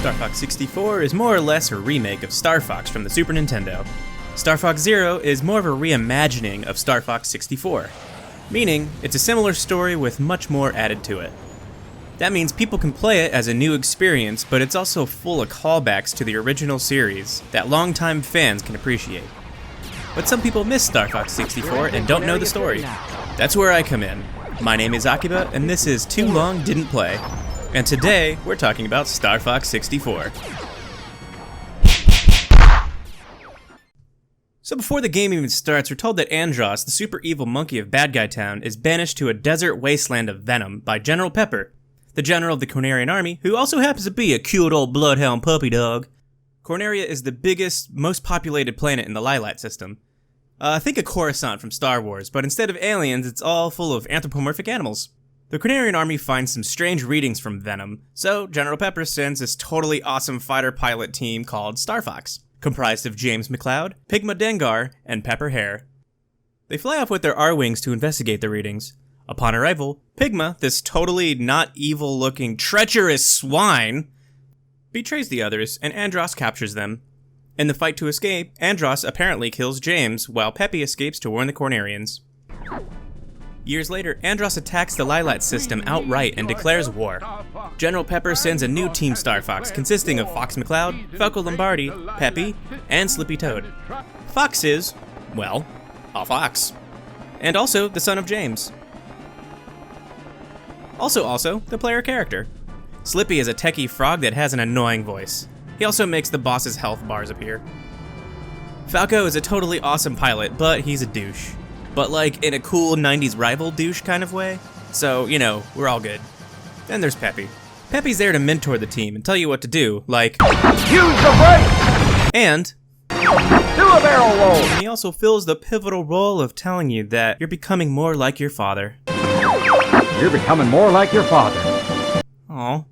StarFox 64 is more or less a remake of Star Fox from the Super Nintendo. StarFox Zero is more of a reimagining of StarFox 64, meaning it's a similar story with much more added to it. That means people can play it as a new experience, but it's also full of callbacks to the original series that longtime fans can appreciate. But some people miss StarFox 64 and don't know the story. That's where I come in. My name is Akiba, and this is Too Long Didn't Play. And today, we're talking about StarFox 64. So before the game even starts, we're told that Andross, the super evil monkey of Bad Guy Town, is banished to a desert wasteland of venom by General Pepper, the general of the Cornerian army, who also happens to be a cute old bloodhound puppy dog. Corneria is the biggest, most populated planet in the Lylat system. Think of Coruscant from Star Wars, but instead of aliens, it's all full of anthropomorphic animals. The Cornerian army finds some strange readings from venom, so General Pepper sends this totally awesome fighter pilot team called StarFox, comprised of James McLeod, Pigma Dengar, and Pepper Hare. They fly off with their Arwings to investigate the readings. Upon arrival, Pigma, this totally not evil-looking treacherous swine, betrays the others, and Andross captures them. In the fight to escape, Andross apparently kills James, while Peppy escapes to warn the Cornerians. Years later, Andross attacks the Lylat system outright and declares war. General Pepper sends a new Team StarFox consisting of Fox McCloud, Falco Lombardi, Peppy, and Slippy Toad. Fox is, well, a fox. And also the son of James. Also, the player character. Slippy is a techie frog that has an annoying voice. He also makes the boss's health bars appear. Falco is a totally awesome pilot, but he's a douche. But like in a cool 90s rival douche kind of way. So, you know, we're all good. Then there's Peppy. Peppy's there to mentor the team and tell you what to do, like use the brake! And do a barrel roll! And he also fills the pivotal role of telling you that you're becoming more like your father. You're becoming more like your father. Aw.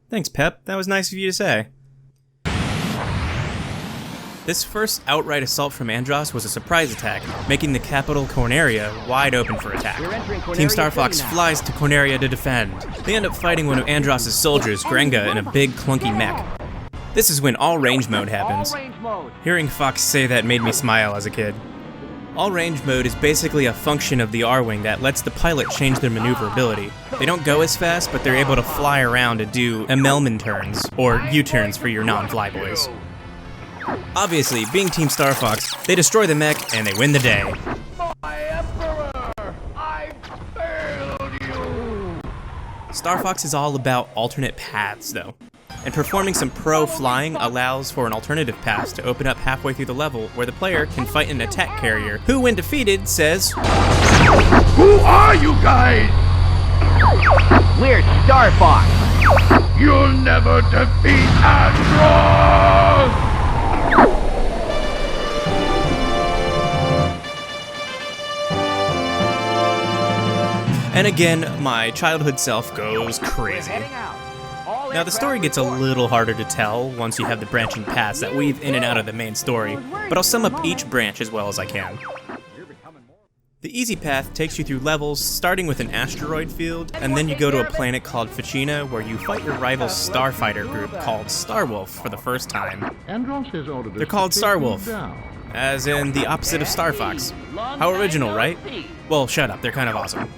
Thanks, Pep. That was nice of you to say. This first outright assault from Andross was a surprise attack, making the capital Corneria wide open for attack. Team StarFox flies to Corneria to defend. They end up fighting one of Andross' soldiers, Grenga, in a big clunky mech. This is when all range mode happens. Hearing Fox say that made me smile as a kid. All range mode is basically a function of the Arwing that lets the pilot change their maneuverability. They don't go as fast, but they're able to fly around to do Emelman turns, or U-turns for your non-flyboys. Obviously, being Team StarFox, they destroy the mech and they win the day. My Emperor! I failed you! StarFox is all about alternate paths, though. And performing some pro flying allows for an alternative path to open up halfway through the level where the player can fight an attack carrier who, when defeated, says, Who are you guys? We're StarFox! You'll never defeat Andross! And again, my childhood self goes crazy. Now the story gets a little harder to tell once you have the branching paths that weave in and out of the main story, but I'll sum up each branch as well as I can. The easy path takes you through levels starting with an asteroid field, and then you go to a planet called Ficina where you fight your rival starfighter group called Starwolf for the first time. They're called Starwolf, as in the opposite of StarFox. How original, right? Well, shut up, they're kind of awesome.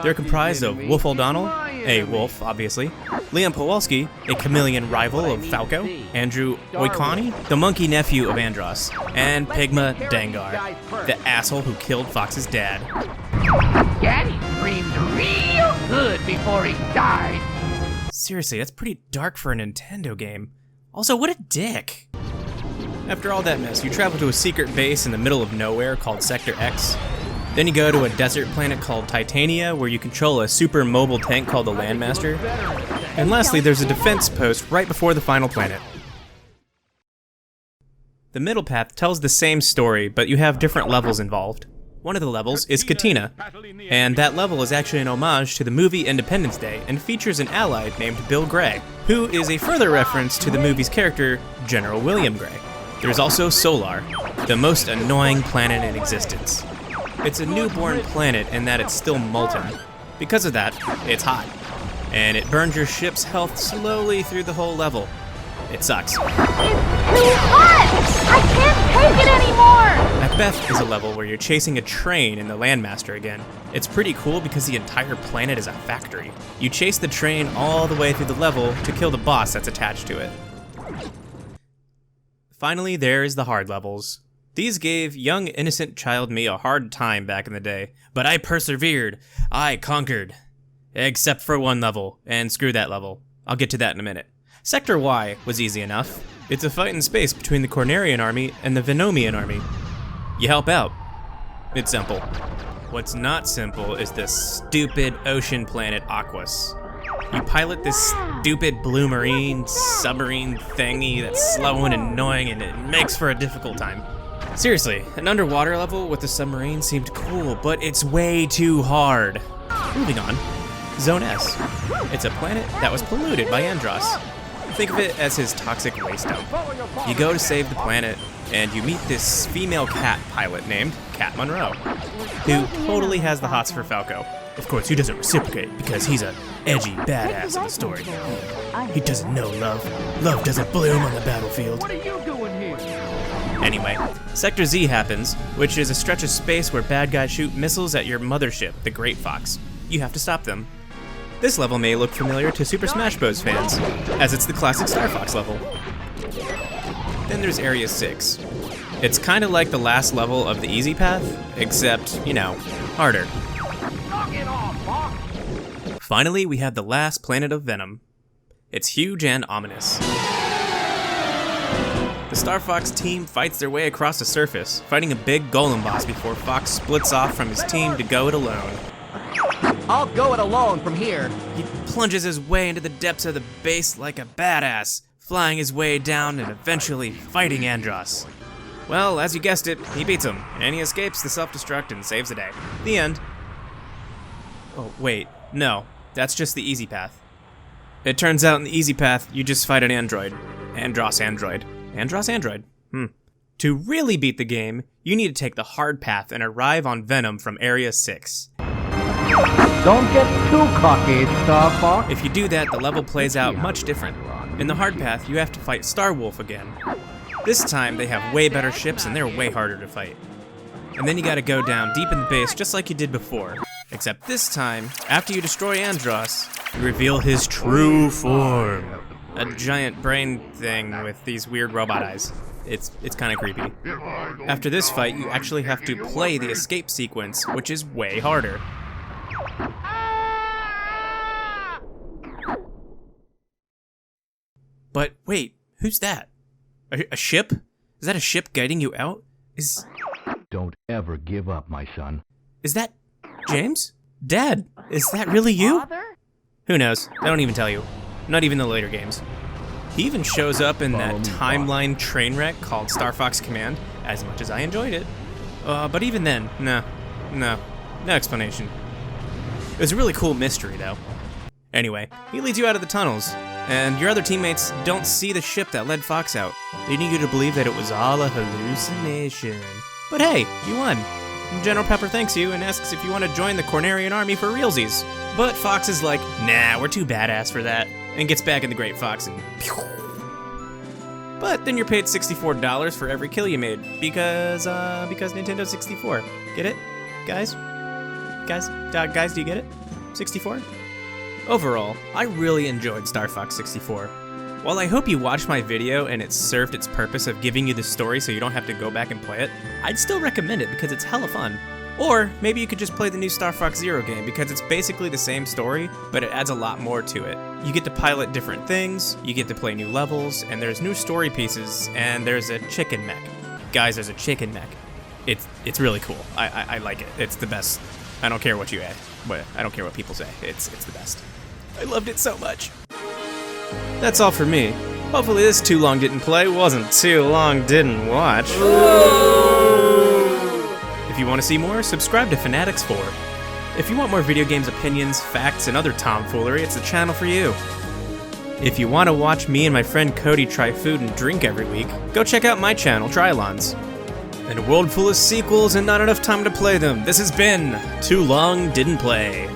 They're comprised of Wolf O'Donnell, a wolf, obviously, Liam Powalski, a chameleon rival of Falco, Andrew Oikani, the monkey nephew of Andross, and Pigma Dengar, the asshole who killed Fox's dad. Daddy screamed real good before he died. Seriously, that's pretty dark for a Nintendo game. Also, what a dick. After all that mess, you travel to a secret base in the middle of nowhere called Sector X. Then you go to a desert planet called Titania, where you control a super mobile tank called the Landmaster. And lastly, there's a defense post right before the final planet. The middle path tells the same story, but you have different levels involved. One of the levels is Katina, and that level is actually an homage to the movie Independence Day and features an ally named Bill Gray, who is a further reference to the movie's character, General William Gray. There's also Solar, the most annoying planet in existence. It's a newborn planet in that it's still molten. Because of that, it's hot, and it burns your ship's health slowly through the whole level. It sucks. It's too hot! I can't take it anymore! Macbeth is a level where you're chasing a train in the Landmaster again. It's pretty cool because the entire planet is a factory. You chase the train all the way through the level to kill the boss that's attached to it. Finally, there's the hard levels. These gave young, innocent child me a hard time back in the day, but I persevered. I conquered. Except for one level, and screw that level. I'll get to that in a minute. Sector Y was easy enough. It's a fight in space between the Cornerian army and the Venomian army. You help out. It's simple. What's not simple is this stupid ocean planet Aquas. You pilot this stupid blue marine submarine thingy that's slow and annoying, and it makes for a difficult time. Seriously, an underwater level with the submarine seemed cool, but it's way too hard. Moving on. Zone S. It's a planet that was polluted by Andross. Think of it as his toxic waste dump. You go to save the planet, and you meet this female cat pilot named Cat Monroe, who totally has the hots for Falco. Of course, he doesn't reciprocate because he's a edgy badass in the story. He doesn't know love. Love doesn't bloom on the battlefield. What are you doing here? Anyway, Sector Z happens, which is a stretch of space where bad guys shoot missiles at your mothership, the Great Fox. You have to stop them. This level may look familiar to Super Smash Bros. Fans, as it's the classic StarFox level. Then there's Area 6. It's kind of like the last level of the Easy Path, except, you know, harder. Knock it off, Fox! Finally, we have the last planet of Venom. It's huge and ominous. The StarFox team fights their way across the surface, fighting a big golem boss before Fox splits off from his team to go it alone. I'll go it alone from here. He plunges his way into the depths of the base like a badass, flying his way down and eventually fighting Andross. Well, as you guessed it, he beats him, and he escapes the self-destruct and saves the day. The end. Oh, wait, no, that's just the easy path. It turns out in the easy path, you just fight an android. Andross android. Andross android. To really beat the game, you need to take the hard path and arrive on Venom from Area 6. Don't get too cocky, StarFox. If you do that, the level plays out much different. In the hard path, you have to fight Starwolf again. This time, they have way better ships and they're way harder to fight. And then you gotta go down deep in the base just like you did before. Except this time, after you destroy Andross, you reveal his true form. A giant brain thing with these weird robot eyes. It's kinda creepy. After this fight, you actually have to play the escape sequence, which is way harder. But wait, who's that? A ship? Is that a ship guiding you out? Don't ever give up, my son. Is that James? Dad, is that really you? Father? Who knows? They don't even tell you. Not even the later games. He even shows up in that timeline train wreck called StarFox Command, as much as I enjoyed it. But even then, no explanation. It was a really cool mystery, though. Anyway, he leads you out of the tunnels, and your other teammates don't see the ship that led Fox out, leading you to believe that it was all a hallucination. But hey, you won. General Pepper thanks you and asks if you want to join the Cornerian army for realsies. But Fox is like, nah, we're too badass for that, and gets back in the Great Fox and pew. But then you're paid $64 for every kill you made, because Nintendo 64. Get it? Guys, do you get it? 64? Overall, I really enjoyed StarFox 64. While I hope you watched my video and it served its purpose of giving you the story so you don't have to go back and play it, I'd still recommend it because it's hella fun. Or maybe you could just play the new StarFox Zero game because it's basically the same story, but it adds a lot more to it. You get to pilot different things, you get to play new levels, and there's new story pieces, and there's a chicken mech. Guys, there's a chicken mech. It's really cool. I like it. It's the best. I don't care what you add, but I don't care what people say. It's the best. I loved it so much. That's all for me. Hopefully this Too Long Didn't Play wasn't Too Long Didn't Watch. If you want to see more, subscribe to Fanatix Four. If you want more video games opinions, facts, and other tomfoolery, it's the channel for you. If you want to watch me and my friend Cody try food and drink every week, go check out my channel, Trylons. In a world full of sequels and not enough time to play them, this has been Too Long Didn't Play.